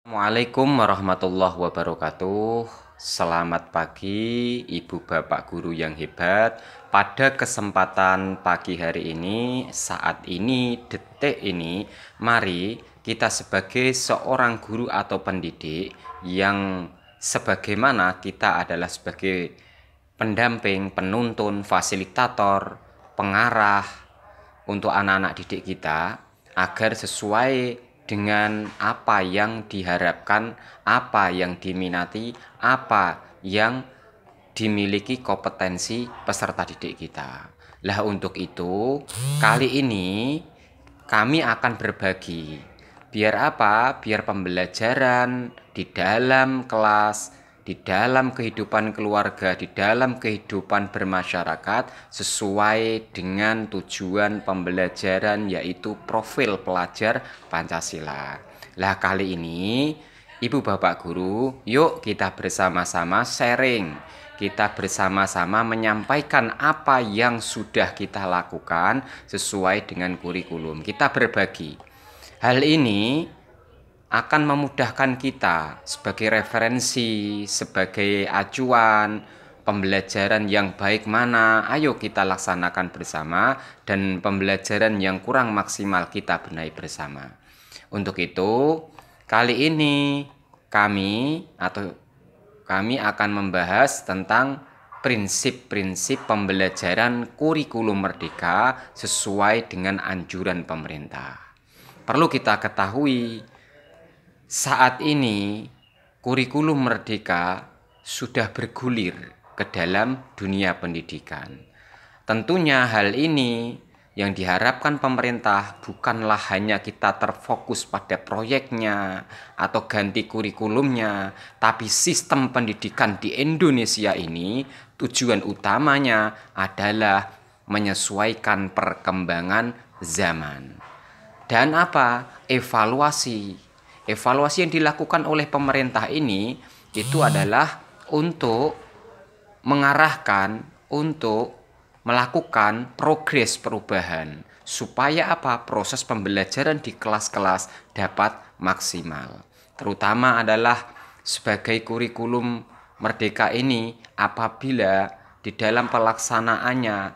Assalamualaikum warahmatullahi wabarakatuh. Selamat pagi, Ibu Bapak Guru yang hebat. Pada kesempatan pagi hari ini, saat ini, detik ini, mari kita sebagai seorang guru atau pendidik yang sebagaimana kita adalah sebagai pendamping, penuntun, fasilitator, pengarah untuk anak-anak didik kita agar sesuai dengan apa yang diharapkan, apa yang diminati, apa yang dimiliki kompetensi peserta didik kita. Lah untuk itu, kali ini kami akan berbagi. Biar apa? Biar pembelajaran di dalam kelas, di dalam kehidupan keluarga, di dalam kehidupan bermasyarakat sesuai dengan tujuan pembelajaran, yaitu profil pelajar Pancasila. Lah kali ini Ibu Bapak Guru, yuk kita bersama-sama sharing. Kita bersama-sama menyampaikan apa yang sudah kita lakukan sesuai dengan kurikulum. Kita berbagi. Hal ini akan memudahkan kita sebagai referensi, sebagai acuan, pembelajaran yang baik mana, ayo kita laksanakan bersama, dan pembelajaran yang kurang maksimal kita benahi bersama. Untuk itu, kali ini kami akan membahas tentang prinsip-prinsip pembelajaran kurikulum merdeka sesuai dengan anjuran pemerintah. Perlu kita ketahui, saat ini kurikulum merdeka sudah bergulir ke dalam dunia pendidikan. Tentunya hal ini yang diharapkan pemerintah bukanlah hanya kita terfokus pada proyeknya atau ganti kurikulumnya, tapi sistem pendidikan di Indonesia ini tujuan utamanya adalah menyesuaikan perkembangan zaman. Dan apa? Evaluasi yang dilakukan oleh pemerintah ini itu adalah untuk mengarahkan, untuk melakukan progres perubahan supaya apa? Proses pembelajaran di kelas-kelas dapat maksimal. Terutama adalah sebagai kurikulum merdeka ini, apabila di dalam pelaksanaannya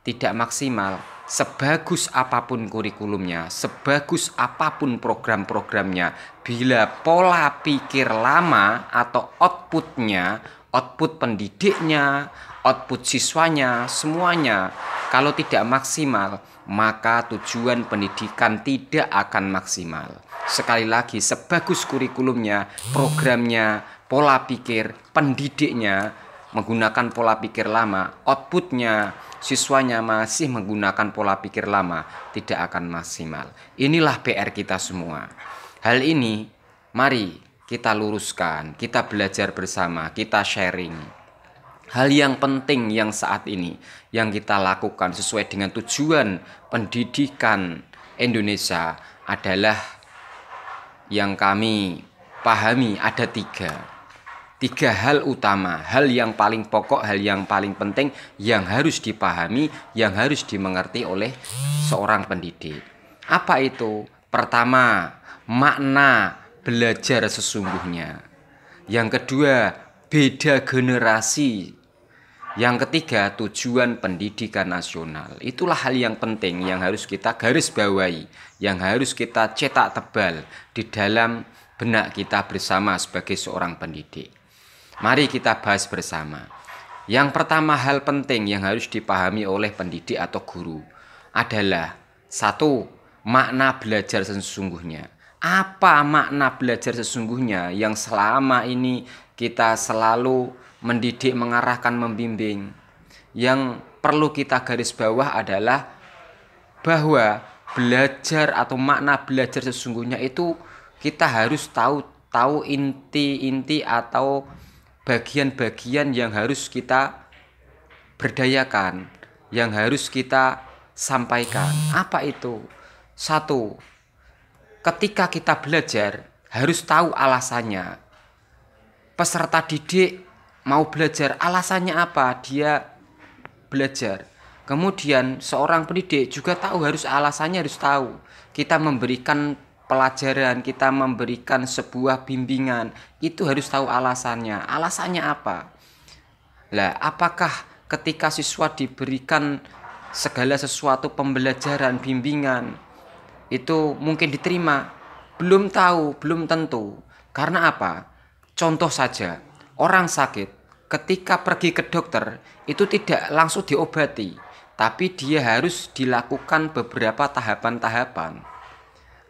tidak maksimal, sebagus apapun kurikulumnya, sebagus apapun program-programnya, bila pola pikir lama atau output pendidiknya, output siswanya, semuanya kalau tidak maksimal, maka tujuan pendidikan tidak akan maksimal. Sekali lagi, sebagus kurikulumnya, programnya, pola pikir pendidiknya menggunakan pola pikir lama, outputnya siswanya masih menggunakan pola pikir lama, tidak akan maksimal. Inilah PR kita semua. Hal ini mari kita luruskan, kita belajar bersama, kita sharing. Hal yang penting yang saat ini yang kita lakukan sesuai dengan tujuan pendidikan Indonesia adalah yang kami pahami ada tiga hal utama, hal yang paling pokok, hal yang paling penting yang harus dipahami, yang harus dimengerti oleh seorang pendidik. Apa itu? Pertama, makna belajar sesungguhnya. Yang kedua, beda generasi. Yang ketiga, tujuan pendidikan nasional. Itulah hal yang penting yang harus kita garis bawahi, yang harus kita cetak tebal di dalam benak kita bersama sebagai seorang pendidik. Mari kita bahas bersama. Yang pertama, hal penting yang harus dipahami oleh pendidik atau guru adalah satu, makna belajar sesungguhnya. Apa makna belajar sesungguhnya yang selama ini kita selalu mendidik, mengarahkan, membimbing? Yang perlu kita garis bawah adalah bahwa belajar atau makna belajar sesungguhnya itu kita harus tahu inti-inti atau bagian-bagian yang harus kita berdayakan, yang harus kita sampaikan. Apa itu? Satu, ketika kita belajar harus tahu alasannya. Peserta didik mau belajar, alasannya apa dia belajar. Kemudian seorang pendidik juga harus alasannya, harus tahu. Kita memberikan pelajaran, kita memberikan sebuah bimbingan, itu harus tahu alasannya. Alasannya apa? Lah, apakah ketika siswa diberikan segala sesuatu pembelajaran, bimbingan, itu mungkin diterima? Belum tahu, belum tentu. Karena apa? Contoh saja, orang sakit ketika pergi ke dokter itu tidak langsung diobati, tapi dia harus dilakukan beberapa tahapan-tahapan.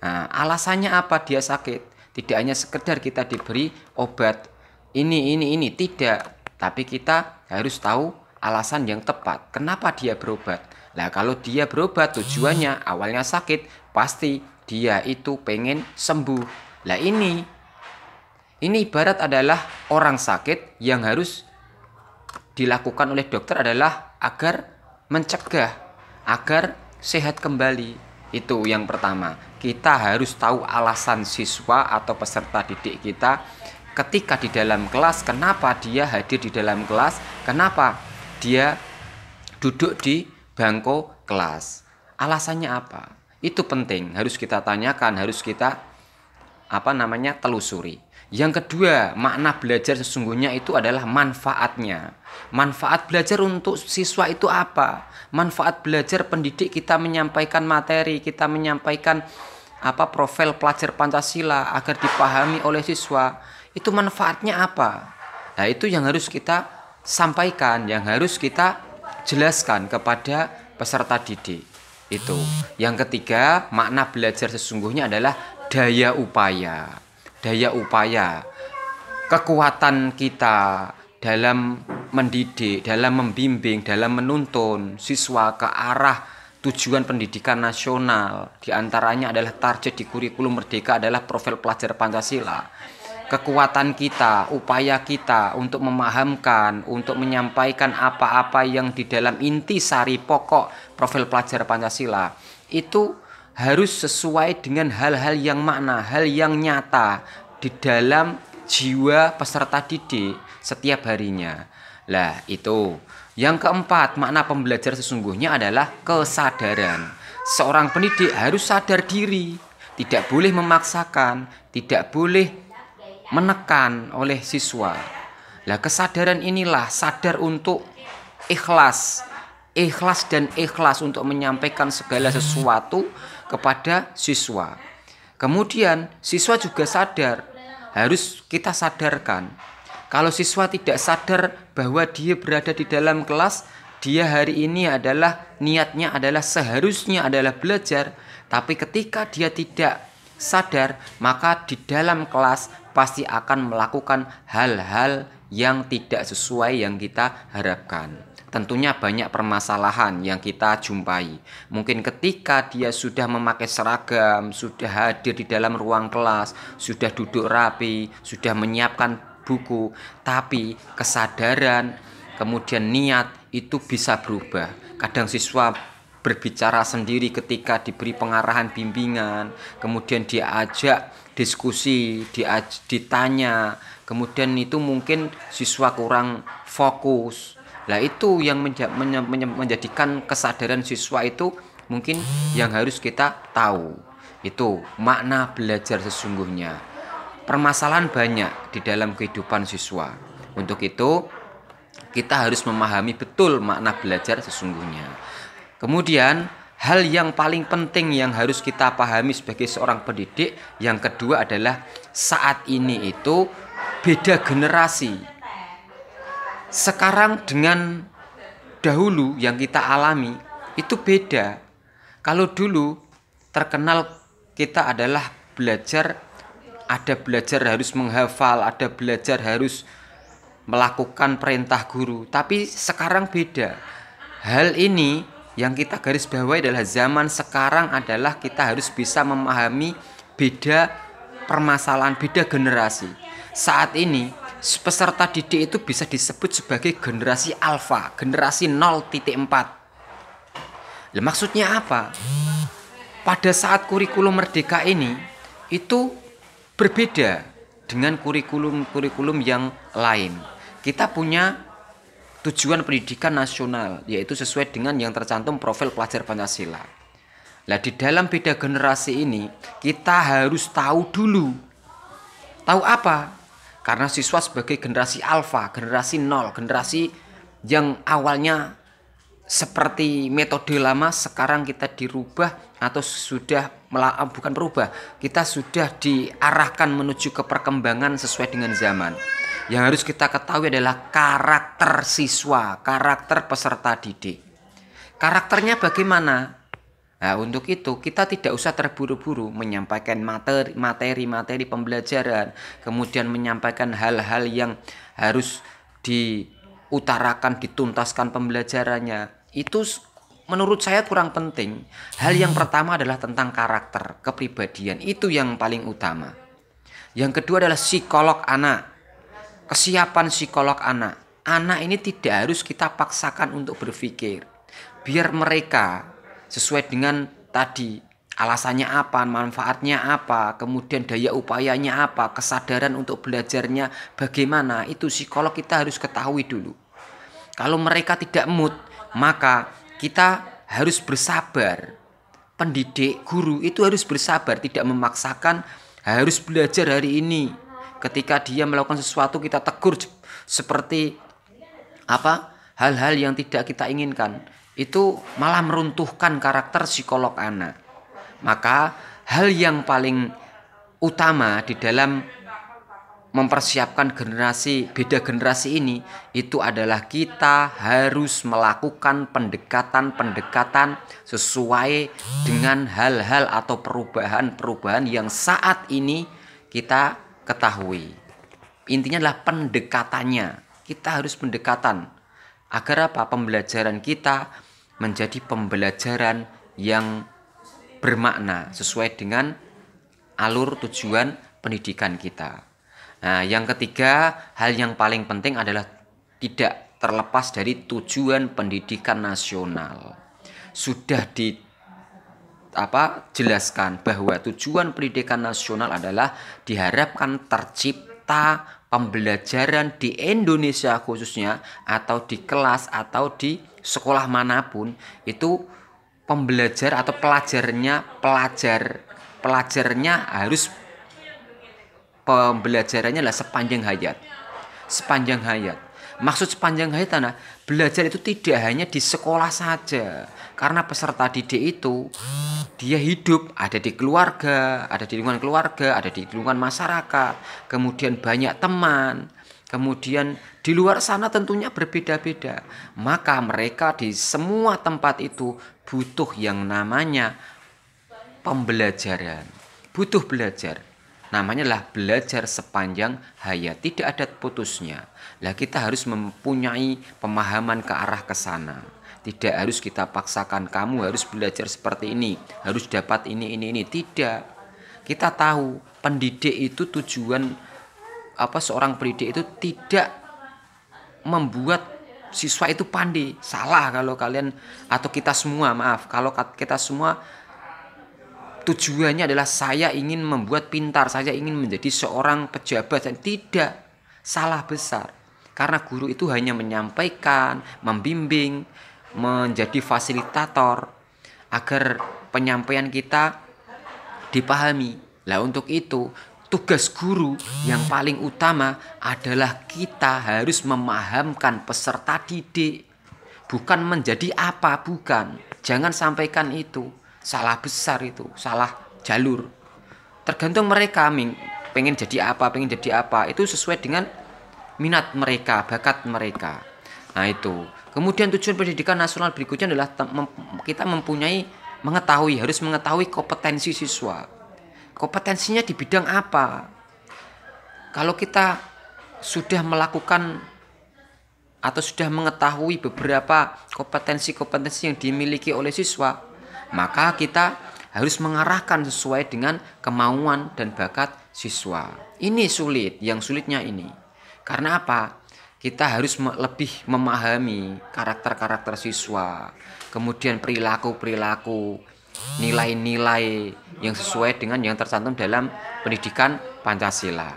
Nah, alasannya apa dia sakit? Tidak hanya sekedar kita diberi obat ini, tidak. Tapi kita harus tahu alasan yang tepat. Kenapa dia berobat? Nah, kalau dia berobat tujuannya awalnya sakit, pasti dia itu pengen sembuh. Nah, ini ibarat adalah orang sakit yang harus dilakukan oleh dokter adalah agar mencegah, agar sehat kembali. Itu yang pertama. Kita harus tahu alasan siswa atau peserta didik kita ketika di dalam kelas, kenapa dia hadir di dalam kelas, kenapa dia duduk di bangku kelas. Alasannya apa? Itu penting, harus kita tanyakan, harus kita telusuri. Yang kedua, makna belajar sesungguhnya itu adalah manfaatnya. Manfaat belajar untuk siswa itu apa? Manfaat belajar pendidik kita menyampaikan materi, kita menyampaikan profil pelajar Pancasila agar dipahami oleh siswa. Itu manfaatnya apa? Nah, itu yang harus kita sampaikan, yang harus kita jelaskan kepada peserta didik. Itu. Yang ketiga, makna belajar sesungguhnya adalah daya upaya. Daya upaya, kekuatan kita dalam mendidik, dalam membimbing, dalam menuntun siswa ke arah tujuan pendidikan nasional. Di antaranya adalah target di kurikulum Merdeka adalah profil pelajar Pancasila. Kekuatan kita, upaya kita untuk memahamkan, untuk menyampaikan apa-apa yang di dalam inti sari pokok profil pelajar Pancasila itu harus sesuai dengan hal-hal yang makna, hal yang nyata di dalam jiwa peserta didik setiap harinya. Lah, itu. Yang keempat, makna pembelajar sesungguhnya adalah kesadaran. Seorang pendidik harus sadar diri, tidak boleh memaksakan, tidak boleh menekan oleh siswa. Lah, kesadaran inilah sadar untuk ikhlas dan ikhlas untuk menyampaikan segala sesuatu kepada siswa. Kemudian siswa juga sadar, harus kita sadarkan. Kalau siswa tidak sadar bahwa dia berada di dalam kelas, dia hari ini adalah niatnya adalah seharusnya adalah belajar, tapi ketika dia tidak sadar, maka di dalam kelas pasti akan melakukan hal-hal yang tidak sesuai yang kita harapkan. Tentunya banyak permasalahan yang kita jumpai. Mungkin ketika dia sudah memakai seragam, sudah hadir di dalam ruang kelas, sudah duduk rapi, sudah menyiapkan buku, tapi kesadaran, kemudian niat itu bisa berubah. Kadang siswa berbicara sendiri ketika diberi pengarahan bimbingan, kemudian diajak diskusi, ditanya, kemudian itu mungkin siswa kurang fokus. Nah, itu yang menjadikan kesadaran siswa itu mungkin yang harus kita tahu. Itu makna belajar sesungguhnya. Permasalahan banyak di dalam kehidupan siswa. Untuk itu kita harus memahami betul makna belajar sesungguhnya. Kemudian hal yang paling penting yang harus kita pahami sebagai seorang pendidik, yang kedua adalah saat ini itu beda generasi. Sekarang dengan dahulu yang kita alami itu beda. Kalau dulu terkenal kita adalah belajar, ada belajar harus menghafal, ada belajar harus melakukan perintah guru. Tapi sekarang beda. Hal ini yang kita garis bawahi adalah zaman sekarang adalah kita harus bisa memahami beda permasalahan, beda generasi. Saat ini peserta didik itu bisa disebut sebagai generasi alfa, generasi 0.4. Maksudnya apa? Pada saat kurikulum Merdeka ini itu berbeda dengan kurikulum yang lain. Kita punya tujuan pendidikan nasional, yaitu sesuai dengan yang tercantum profil pelajar Pancasila. Nah, di dalam beda generasi ini kita harus tahu dulu. Tahu apa? Karena siswa sebagai generasi alfa, generasi nol, generasi yang awalnya seperti metode lama, sekarang kita dirubah atau sudah bukan berubah, kita sudah diarahkan menuju ke perkembangan sesuai dengan zaman. Yang harus kita ketahui adalah karakter siswa, karakter peserta didik. Karakternya bagaimana? Nah, untuk itu kita tidak usah terburu-buru menyampaikan materi pembelajaran, kemudian menyampaikan hal-hal yang harus diutarakan, dituntaskan pembelajarannya. Itu menurut saya kurang penting. Hal yang pertama adalah tentang karakter, kepribadian. Itu yang paling utama. Yang kedua adalah psikolog anak. Kesiapan psikolog anak. Anak ini tidak harus kita paksakan untuk berpikir. Biar mereka sesuai dengan tadi alasannya apa, manfaatnya apa, kemudian daya upayanya apa, kesadaran untuk belajarnya bagaimana, itu psikolog kita harus ketahui dulu. Kalau mereka tidak mood, maka kita harus bersabar. Pendidik, guru itu harus bersabar, tidak memaksakan harus belajar hari ini. Ketika dia melakukan sesuatu kita tegur seperti apa? Hal-hal yang tidak kita inginkan. Itu malah meruntuhkan karakter psikolog anak. Maka hal yang paling utama di dalam mempersiapkan beda generasi ini itu adalah kita harus melakukan pendekatan sesuai dengan hal-hal atau perubahan yang saat ini kita ketahui. Intinya adalah pendekatannya. Kita harus pendekatan agar apa? Pembelajaran kita menjadi pembelajaran yang bermakna sesuai dengan alur tujuan pendidikan kita. Nah, yang ketiga, hal yang paling penting adalah tidak terlepas dari tujuan pendidikan nasional. Sudah jelaskan bahwa tujuan pendidikan nasional adalah diharapkan tercipta pembelajaran di Indonesia khususnya atau di kelas atau di sekolah manapun itu pembelajar atau pelajarnya harus pembelajarannya adalah sepanjang hayat. Maksud sepanjang hayat adalah belajar itu tidak hanya di sekolah saja. Karena peserta didik itu dia hidup ada di keluarga, ada di lingkungan keluarga, ada di lingkungan masyarakat, kemudian banyak teman, kemudian di luar sana tentunya berbeda-beda. Maka mereka di semua tempat itu butuh yang namanya pembelajaran, butuh belajar. Namanya adalah belajar sepanjang hayat, tidak ada putusnya. Lah kita harus mempunyai pemahaman ke arah ke sana. Tidak harus kita paksakan kamu harus belajar seperti ini, harus dapat ini. Tidak. Kita tahu pendidik itu seorang pendidik itu tidak membuat siswa itu pandai. Salah kalau kalian atau kita semua, kalau kita semua tujuannya adalah saya ingin membuat pintar, saya ingin menjadi seorang pejabat. Tidak, salah besar. Karena guru itu hanya menyampaikan, membimbing, menjadi fasilitator agar penyampaian kita dipahami. Lah untuk itu tugas guru yang paling utama adalah kita harus memahamkan peserta didik. Bukan menjadi apa, bukan. Jangan sampaikan itu. Salah besar itu, salah jalur. Tergantung mereka pengen jadi apa. Itu sesuai dengan minat mereka, bakat mereka. Nah itu. Kemudian tujuan pendidikan nasional berikutnya adalah kita harus mengetahui kompetensi siswa. Kompetensinya di bidang apa? Kalau kita sudah melakukan atau sudah mengetahui beberapa kompetensi yang dimiliki oleh siswa, maka kita harus mengarahkan sesuai dengan kemauan dan bakat siswa. Ini sulit, yang sulitnya ini. Karena apa? Kita harus lebih memahami karakter siswa, kemudian perilaku, nilai-nilai yang sesuai dengan yang tercantum dalam pendidikan Pancasila.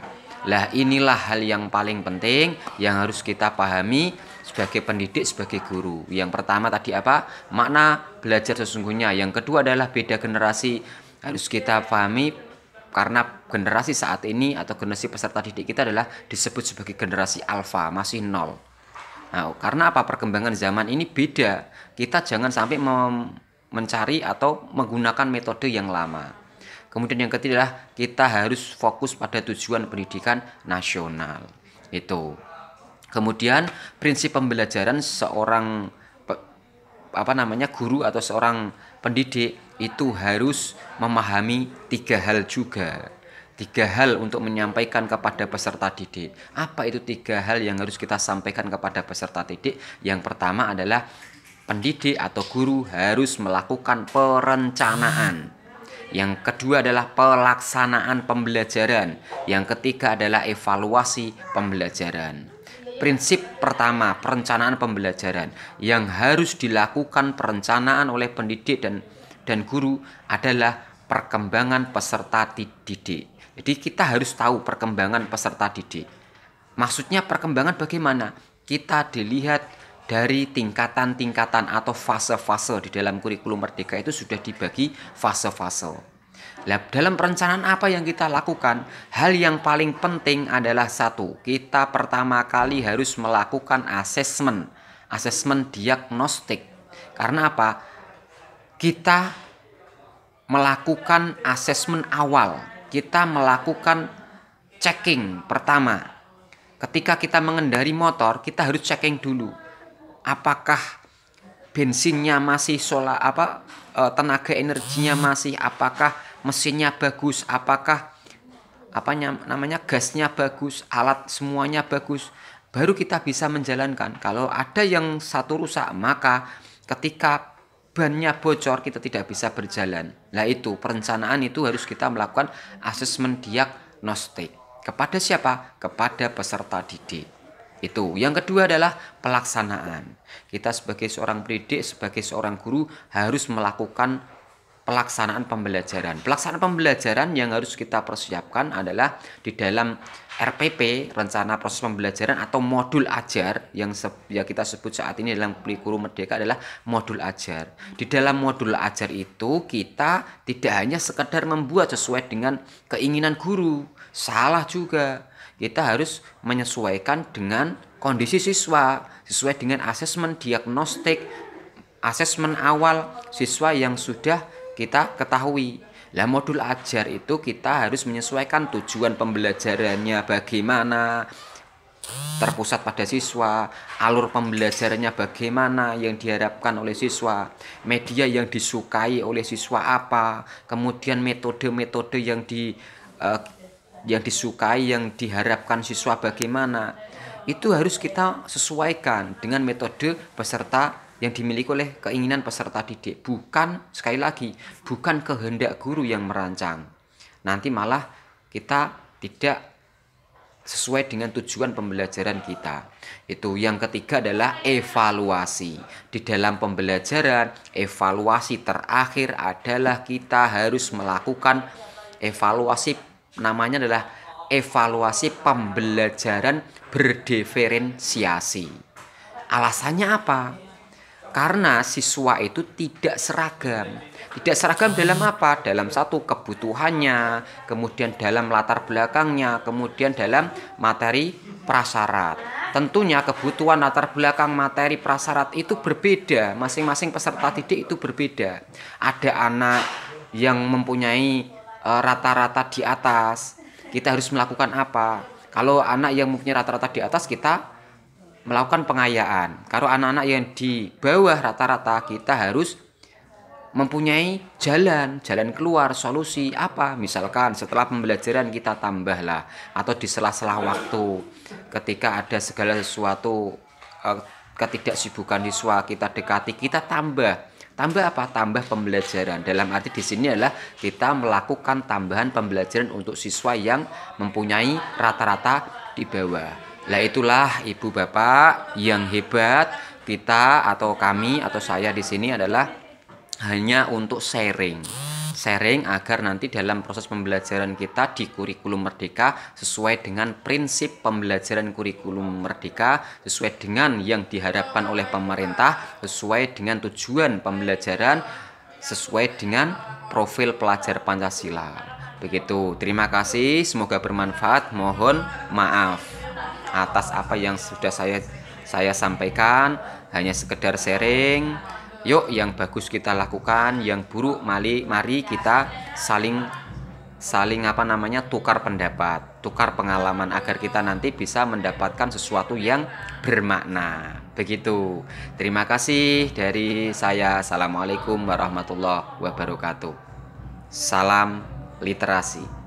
Lah inilah hal yang paling penting yang harus kita pahami sebagai pendidik, sebagai guru. Yang pertama tadi apa? Makna belajar sesungguhnya. Yang kedua adalah beda generasi. Harus kita pahami karena generasi saat ini atau generasi peserta didik kita adalah disebut sebagai generasi alfa, masih nol. Nah, karena apa? Perkembangan zaman ini beda. Kita jangan sampai mencari atau menggunakan metode yang lama. Kemudian yang ketiga adalah kita harus fokus pada tujuan pendidikan nasional. Itu. Kemudian prinsip pembelajaran seorang guru atau seorang pendidik itu harus memahami 3 hal juga. 3 hal untuk menyampaikan kepada peserta didik. Apa itu 3 hal yang harus kita sampaikan kepada peserta didik? Yang pertama adalah pendidik atau guru harus melakukan perencanaan. Yang kedua adalah pelaksanaan pembelajaran. Yang ketiga adalah evaluasi pembelajaran. Prinsip pertama, perencanaan pembelajaran. Yang harus dilakukan perencanaan oleh pendidik dan guru adalah perkembangan peserta didik. Jadi kita harus tahu perkembangan peserta didik. Maksudnya perkembangan bagaimana? Kita dilihat dari tingkatan-tingkatan atau fase-fase di dalam kurikulum Merdeka itu sudah dibagi fase-fase. Nah, dalam perencanaan apa yang kita lakukan? Hal yang paling penting adalah satu, kita pertama kali harus melakukan asesmen diagnostik. Karena apa? Kita melakukan asesmen awal, kita melakukan checking pertama. Ketika kita mengendari motor, kita harus checking dulu. Apakah bensinnya masih tenaga energinya masih, apakah mesinnya bagus, apakah gasnya bagus, alat semuanya bagus, baru kita bisa menjalankan. Kalau ada yang satu rusak, maka ketika bannya bocor kita tidak bisa berjalan. Nah itu perencanaan itu harus kita melakukan asesmen diagnostik. Kepada siapa? Kepada peserta didik. Itu. Yang kedua adalah pelaksanaan. Kita sebagai seorang pendidik, sebagai seorang guru harus melakukan pelaksanaan pembelajaran. Pelaksanaan pembelajaran yang harus kita persiapkan adalah di dalam RPP, rencana proses pembelajaran atau modul ajar yang kita sebut saat ini dalam kurikulum Merdeka adalah modul ajar. Di dalam modul ajar itu kita tidak hanya sekedar membuat sesuai dengan keinginan guru, salah juga. Kita harus menyesuaikan dengan kondisi siswa, sesuai dengan asesmen diagnostik, asesmen awal siswa yang sudah kita ketahui. Lah modul ajar itu kita harus menyesuaikan tujuan pembelajarannya bagaimana, terpusat pada siswa, alur pembelajarannya bagaimana yang diharapkan oleh siswa, media yang disukai oleh siswa apa, kemudian metode-metode yang disukai, yang diharapkan siswa bagaimana. Itu harus kita sesuaikan dengan metode peserta yang dimiliki oleh keinginan peserta didik. Bukan, sekali lagi, bukan kehendak guru yang merancang. Nanti malah kita tidak sesuai dengan tujuan pembelajaran kita. Itu. Yang ketiga adalah evaluasi. Di dalam pembelajaran, evaluasi terakhir adalah kita harus melakukan evaluasi. Namanya adalah evaluasi pembelajaran berdiferensiasi. Alasannya apa? Karena siswa itu tidak seragam. Tidak seragam dalam apa? Dalam satu kebutuhannya, kemudian dalam latar belakangnya, kemudian dalam materi prasyarat. Tentunya kebutuhan latar belakang materi prasyarat itu berbeda. Masing-masing peserta didik itu berbeda. Ada anak yang mempunyai rata-rata di atas, kita harus melakukan apa? Kalau anak yang mempunyai rata-rata di atas, kita melakukan pengayaan. Kalau anak-anak yang di bawah rata-rata, kita harus mempunyai jalan keluar, solusi apa? Misalkan setelah pembelajaran kita tambahlah, atau di sela-sela waktu ketika ada segala sesuatu ketidaksibukan siswa, kita dekati, kita tambah apa? Tambah pembelajaran. Dalam arti di sini adalah kita melakukan tambahan pembelajaran untuk siswa yang mempunyai rata-rata di bawah. Lah itulah Ibu Bapak yang hebat, kita atau kami atau saya di sini adalah hanya untuk sharing sharing agar nanti dalam proses pembelajaran kita di kurikulum Merdeka sesuai dengan prinsip pembelajaran kurikulum Merdeka, sesuai dengan yang diharapkan oleh pemerintah, sesuai dengan tujuan pembelajaran, sesuai dengan profil pelajar Pancasila. Begitu. Terima kasih, semoga bermanfaat. Mohon maaf atas apa yang sudah saya sampaikan, hanya sekedar sharing. Yuk, yang bagus kita lakukan, yang buruk mari kita saling tukar pendapat, tukar pengalaman agar kita nanti bisa mendapatkan sesuatu yang bermakna. Begitu. Terima kasih dari saya. Assalamualaikum warahmatullahi wabarakatuh. Salam literasi.